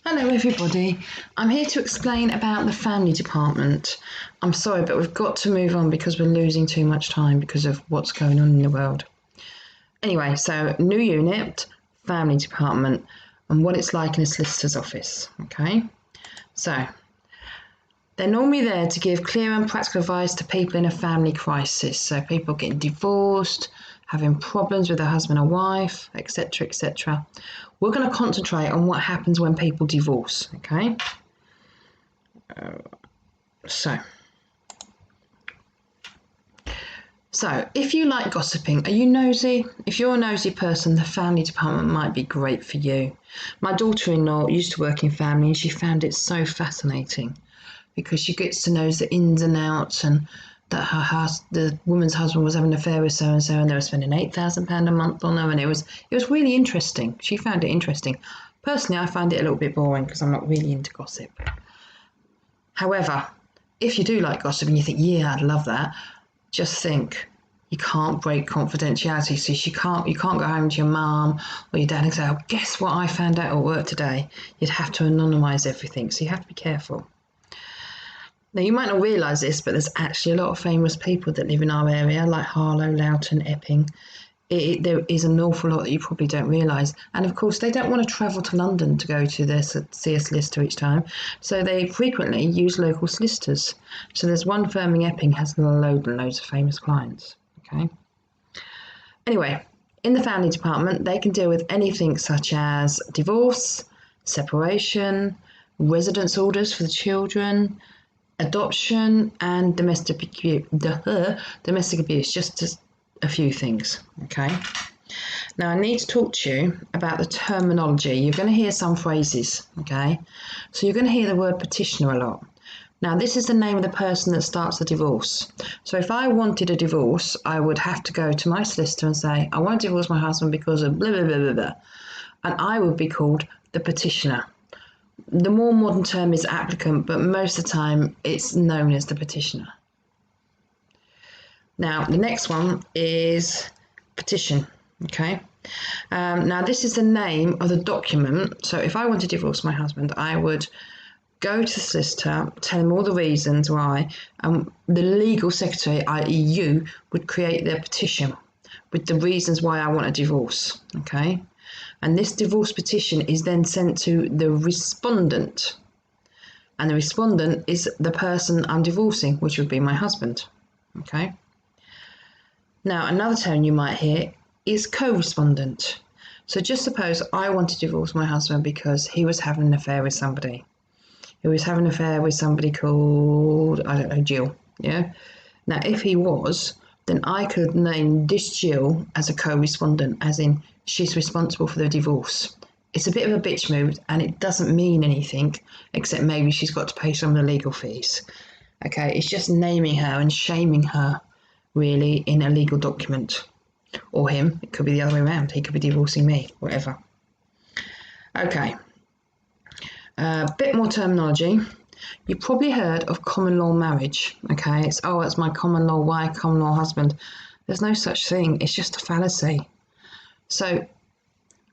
Hello everybody, I'm here to explain about the family department. I'm sorry, but we've got to move on because we're losing too much time because of what's going on in the world. Anyway, so new unit, family department, and what it's like in a solicitor's office, okay? So, they're normally there to give clear and practical advice to people in a family crisis. So people getting divorced, having problems with their husband or wife, etc., etc. We're going to concentrate on what happens when people divorce, okay? So, if you like gossiping, are you nosy? If you're a nosy person, the family department might be great for you. My daughter-in-law used to work in family and she found it so fascinating because she gets to know the ins and outs and that the woman's husband was having an affair with so-and-so and they were spending £8,000 a month on her, and it was really interesting. She found it interesting. Personally, I find it a little bit boring because I'm not really into gossip. However, if you do like gossip and you think, yeah, I'd love that, just think you can't break confidentiality. So you can't go home to your mum or your dad and say, oh, guess what I found out at work today? You'd have to anonymise everything, so you have to be careful. Now, you might not realise this, but there's actually a lot of famous people that live in our area, like Harlow, Loughton, Epping. There is an awful lot that you probably don't realise. And of course, they don't want to travel to London to go to see a solicitor each time. So they frequently use local solicitors. So there's one firm in Epping has loads and loads of famous clients. Okay. Anyway, in the family department, they can deal with anything such as divorce, separation, residence orders for the children, adoption, and domestic abuse, just a few things, okay? Now, I need to talk to you about the terminology. You're going to hear some phrases, okay? So you're going to hear the word petitioner a lot. Now, this is the name of the person that starts the divorce. So if I wanted a divorce, I would have to go to my solicitor and say, I want to divorce my husband because of blah, blah, blah, blah, blah. And I would be called the petitioner. The more modern term is applicant, but most of the time it's known as the petitioner. Now, the next one is petition, okay? Now, this is the name of the document. So if I want to divorce my husband, I would go to the solicitor, tell him all the reasons why, and the legal secretary, i.e. you, would create their petition with the reasons why I want a divorce, okay? And this divorce petition is then sent to the respondent. And the respondent is the person I'm divorcing, which would be my husband. Okay? Now, another term you might hear is co-respondent. So just suppose I want to divorce my husband because he was having an affair with somebody. He was having an affair with somebody called, I don't know, Jill. Yeah? Now, if he was, then I could name this Jill as a co-respondent, as in she's responsible for the divorce. It's a bit of a bitch move and it doesn't mean anything except maybe she's got to pay some of the legal fees. Okay, it's just naming her and shaming her really in a legal document. Or him, it could be the other way around. He could be divorcing me, whatever. Okay, a bit more terminology. You've probably heard of common law marriage, okay? It's my common law wife, common law husband. There's no such thing. It's just a fallacy. So,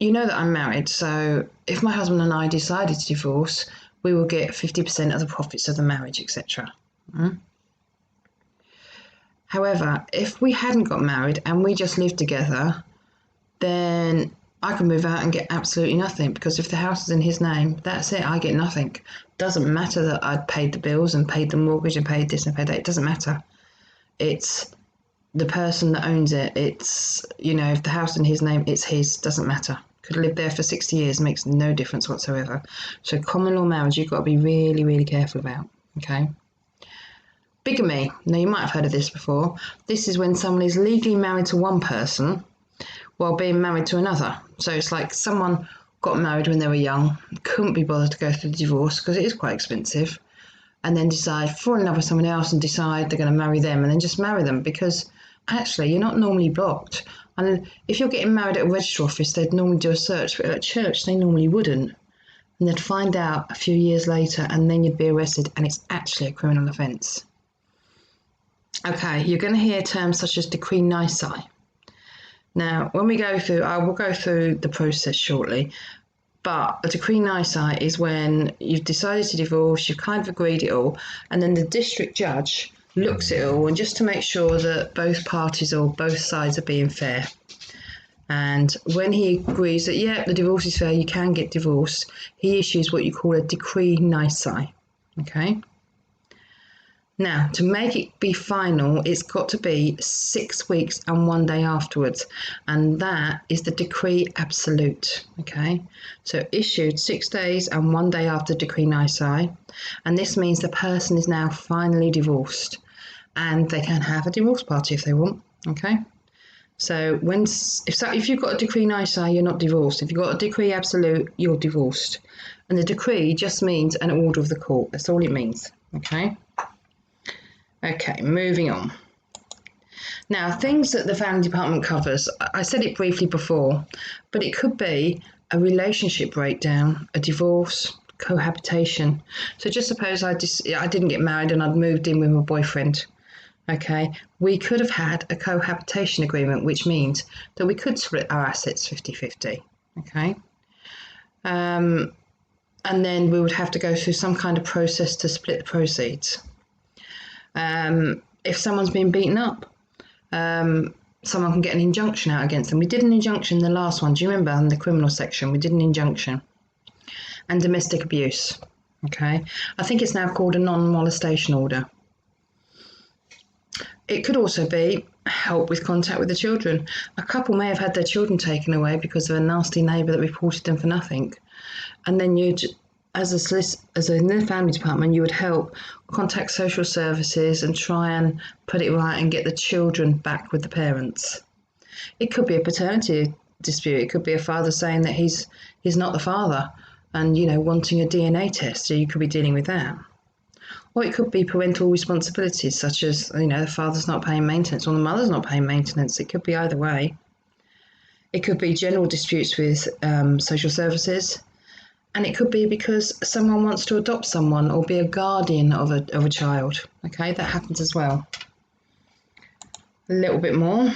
you know that I'm married, so if my husband and I decided to divorce, we will get 50% of the profits of the marriage, etc. However, if we hadn't got married and we just lived together, then I could move out and get absolutely nothing, because if the house is in his name, that's it, I get nothing. Doesn't matter that I'd paid the bills and paid the mortgage and paid this and paid that, it doesn't matter. It's the person that owns it. It's, if the house is in his name, it's his, doesn't matter. Could live there for 60 years, makes no difference whatsoever. So common law marriage, you've got to be really, really careful about, okay? Bigamy. Now, you might have heard of this before. This is when someone is legally married to one person while being married to another. So it's like someone got married when they were young, couldn't be bothered to go through the divorce because it is quite expensive, and then decide, fall in love with someone else and decide they're going to marry them and then just marry them, because actually you're not normally blocked. And if you're getting married at a registry office, they'd normally do a search, but at church they normally wouldn't. And they'd find out a few years later and then you'd be arrested, and it's actually a criminal offence. Okay, you're going to hear terms such as decree nisi. Now, when we go through, I will go through the process shortly, But a decree nisi is when you've decided to divorce, you've kind of agreed it all, and then the district judge looks at it all, and just to make sure that both parties or both sides are being fair. And when he agrees that, yeah, the divorce is fair, you can get divorced, he issues what you call a decree nisi. Okay? Now, to make it be final, it's got to be 6 weeks and 1 day afterwards, and that is the decree absolute. Okay, so issued 6 days and 1 day after decree nisi, and this means the person is now finally divorced, and they can have a divorce party if they want. Okay, so if you've got a decree nisi, you're not divorced. If you've got a decree absolute, you're divorced, and the decree just means an order of the court. That's all it means. Okay. Okay, moving on. Now, things that the family department covers, I said it briefly before, but it could be a relationship breakdown, a divorce, cohabitation. So just suppose I didn't get married and I'd moved in with my boyfriend. Okay, we could have had a cohabitation agreement, which means that we could split our assets 50-50. Okay. And then we would have to go through some kind of process to split the proceeds. If someone's been beaten up, someone can get an injunction out against them. We did an injunction in the last one. Do you remember in the criminal section? We did an injunction. And domestic abuse. Okay. I think it's now called a non-molestation order. It could also be help with contact with the children. A couple may have had their children taken away because of a nasty neighbour that reported them for nothing. And then as in the family department, you would help contact social services and try and put it right and get the children back with the parents. It could be a paternity dispute. It could be a father saying that he's not the father and, wanting a DNA test. So you could be dealing with that. Or it could be parental responsibilities, such as, the father's not paying maintenance or the mother's not paying maintenance. It could be either way. It could be general disputes with social services. And it could be because someone wants to adopt someone or be a guardian of a child. Okay, that happens as well. A little bit more.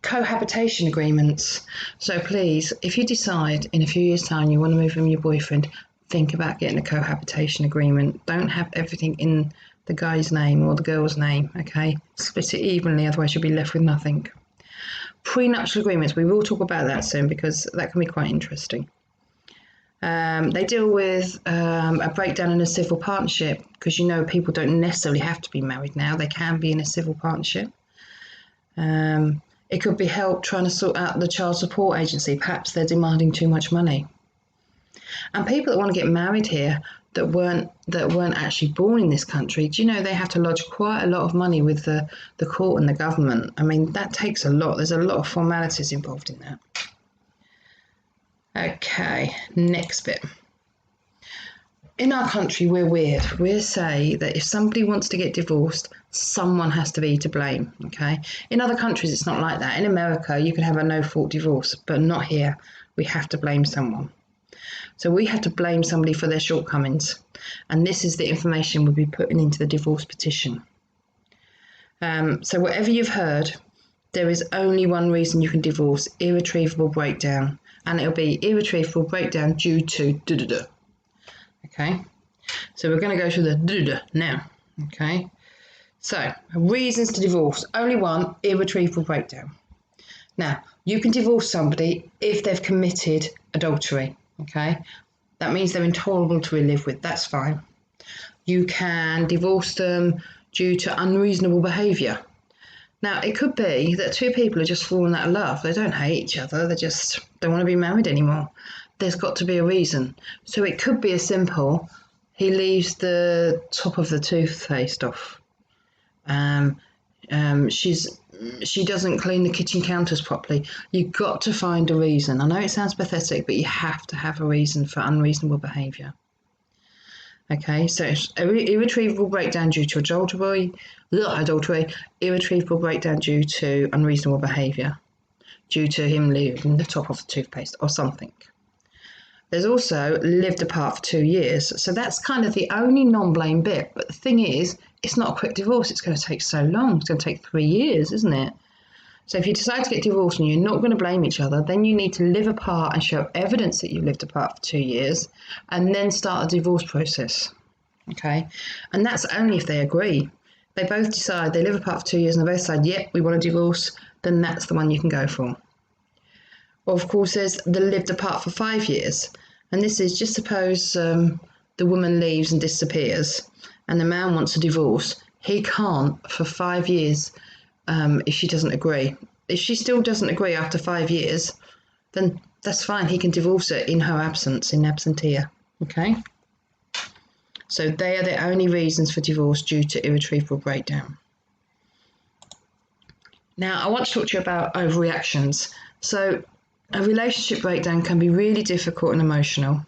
Cohabitation agreements. So please, if you decide in a few years' time you want to move in with your boyfriend, think about getting a cohabitation agreement. Don't have everything in the guy's name or the girl's name. Okay, split it evenly, otherwise you'll be left with nothing. Prenuptial agreements. We will talk about that soon because that can be quite interesting. They deal with a breakdown in a civil partnership because people don't necessarily have to be married now. They can be in a civil partnership. It could be help trying to sort out the child support agency. Perhaps they're demanding too much money. And people that want to get married here that weren't actually born in this country, do you know they have to lodge quite a lot of money with the court and the government? I mean, that takes a lot. There's a lot of formalities involved in that. Okay, next bit. In our country, we're weird. We say that if somebody wants to get divorced, someone has to be to blame, okay? In other countries, it's not like that. In America, you can have a no-fault divorce, but not here. We have to blame someone. So we have to blame somebody for their shortcomings. And this is the information we'll be putting into the divorce petition. So whatever you've heard, there is only one reason you can divorce: irretrievable breakdown. And it'll be irretrievable breakdown due to da-da-da. Okay, so we're going to go through the da-da-da now. Okay, so reasons to divorce. Only one: irretrievable breakdown. Now, you can divorce somebody if they've committed adultery. Okay, that means they're intolerable to live with. That's fine. You can divorce them due to unreasonable behaviour. Now, it could be that two people are just falling out of love. They don't hate each other. They just don't want to be married anymore. There's got to be a reason. So it could be as simple: he leaves the top of the toothpaste off. She doesn't clean the kitchen counters properly. You've got to find a reason. I know it sounds pathetic, but you have to have a reason for unreasonable behaviour. Okay, so irretrievable breakdown due to adultery, irretrievable breakdown due to unreasonable behaviour, due to him leaving the top of the toothpaste or something. There's also lived apart for 2 years, so that's kind of the only non-blame bit. But the thing is, it's not a quick divorce. It's going to take so long. It's going to take 3 years, isn't it? So if you decide to get divorced and you're not going to blame each other, then you need to live apart and show evidence that you lived apart for 2 years and then start a divorce process. Okay? And that's only if they agree. They both decide, they live apart for 2 years and they both decide, yep, we want a divorce, then that's the one you can go for. Or of course there's the lived apart for 5 years. And this is, just suppose the woman leaves and disappears and the man wants a divorce. He can't for 5 years if she doesn't agree. If she still doesn't agree after 5 years, then that's fine. He can divorce her in her absence, in absentia. Okay? So they are the only reasons for divorce due to irretrievable breakdown. Now, I want to talk to you about overreactions. So a relationship breakdown can be really difficult and emotional.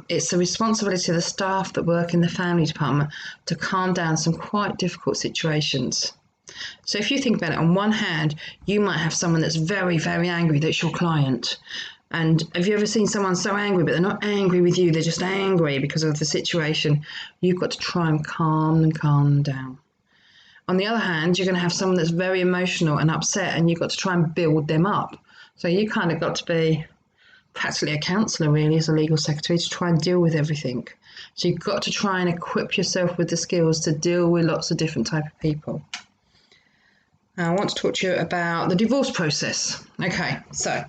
It's the responsibility of the staff that work in the family department to calm down some quite difficult situations. So if you think about it, on one hand, you might have someone that's very, very angry, that's your client. And have you ever seen someone so angry, but they're not angry with you, they're just angry because of the situation? You've got to try and calm them down. On the other hand, you're going to have someone that's very emotional and upset, and you've got to try and build them up. So you kind of got to be practically a counsellor, really, as a legal secretary, to try and deal with everything. So you've got to try and equip yourself with the skills to deal with lots of different type of people. Now, I want to talk to you about the divorce process. Okay, so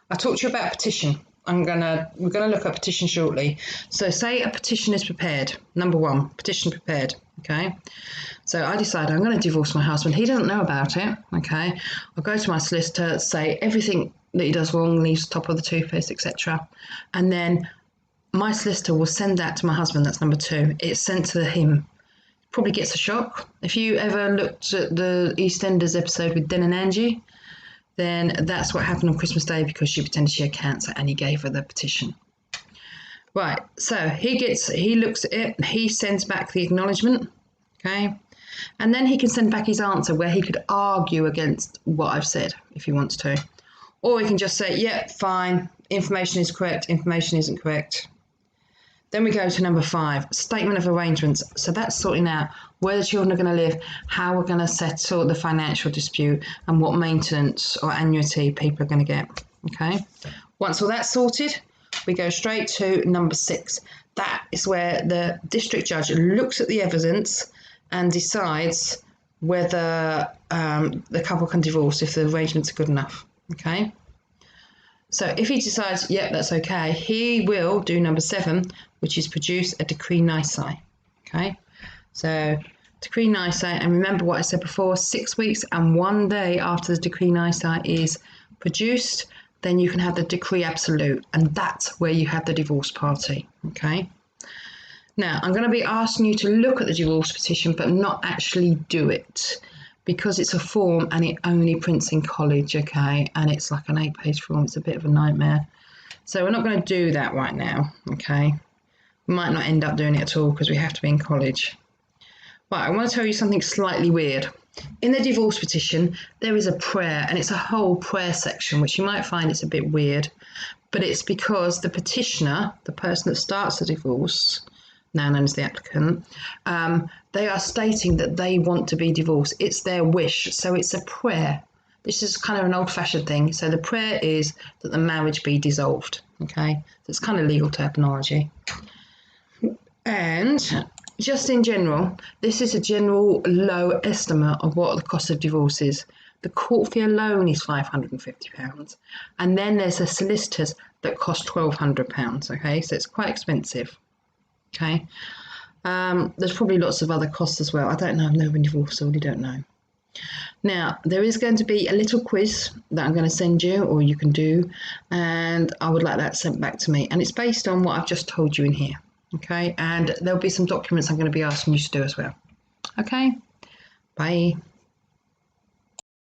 I talked to you about petition. We're gonna look at petition shortly. So say a petition is prepared. Number one, petition prepared. Okay. So I decide I'm going to divorce my husband. He doesn't know about it. Okay. I'll go to my solicitor, say everything that he does wrong, leaves top of the toothpaste, etc. And then my solicitor will send that to my husband. That's number two. It's sent to him. Probably gets a shock. If you ever looked at the EastEnders episode with Den and Angie, then that's what happened on Christmas Day, because she pretended she had cancer and he gave her the petition. Right, so he looks at it, he sends back the acknowledgement, okay? And then he can send back his answer where he could argue against what I've said if he wants to. Or he can just say, yeah, fine, information is correct, information isn't correct. Then we go to number 5, statement of arrangements. So that's sorting out where the children are going to live, how we're going to settle the financial dispute, and what maintenance or annuity people are going to get. Okay. Once all that's sorted, we go straight to number 6. That is where the district judge looks at the evidence and decides whether the couple can divorce if the arrangements are good enough. Okay. So if he decides, yep, that's okay, he will do number 7, which is produce a decree nisi. Okay, so decree nisi, and remember what I said before, 6 weeks and 1 day after the decree nisi is produced, then you can have the decree absolute, and that's where you have the divorce party. Okay. Now, I'm going to be asking you to look at the divorce petition, but not actually do it, because it's a form and it only prints in college, okay? And it's like an 8-page form. It's a bit of a nightmare. So we're not going to do that right now, okay? We might not end up doing it at all because we have to be in college. Right, I want to tell you something slightly weird. In the divorce petition, there is a prayer, and it's a whole prayer section, which you might find it's a bit weird. But it's because the petitioner, the person that starts the divorce, now known as the applicant, they are stating that they want to be divorced. It's their wish. So it's a prayer. This is kind of an old-fashioned thing. So the prayer is that the marriage be dissolved. Okay, so it's kind of legal terminology. And just in general, this is a general low estimate of what the cost of divorce is. The court fee alone is £550. And then there's the solicitors that cost £1,200. Okay, so it's quite expensive. Okay, there's probably lots of other costs as well. I don't know, I've never been divorced, so I really don't know. Now, there is going to be a little quiz that I'm going to send you, or you can do, and I would like that sent back to me. And it's based on what I've just told you in here. Okay, and there'll be some documents I'm going to be asking you to do as well. Okay, bye.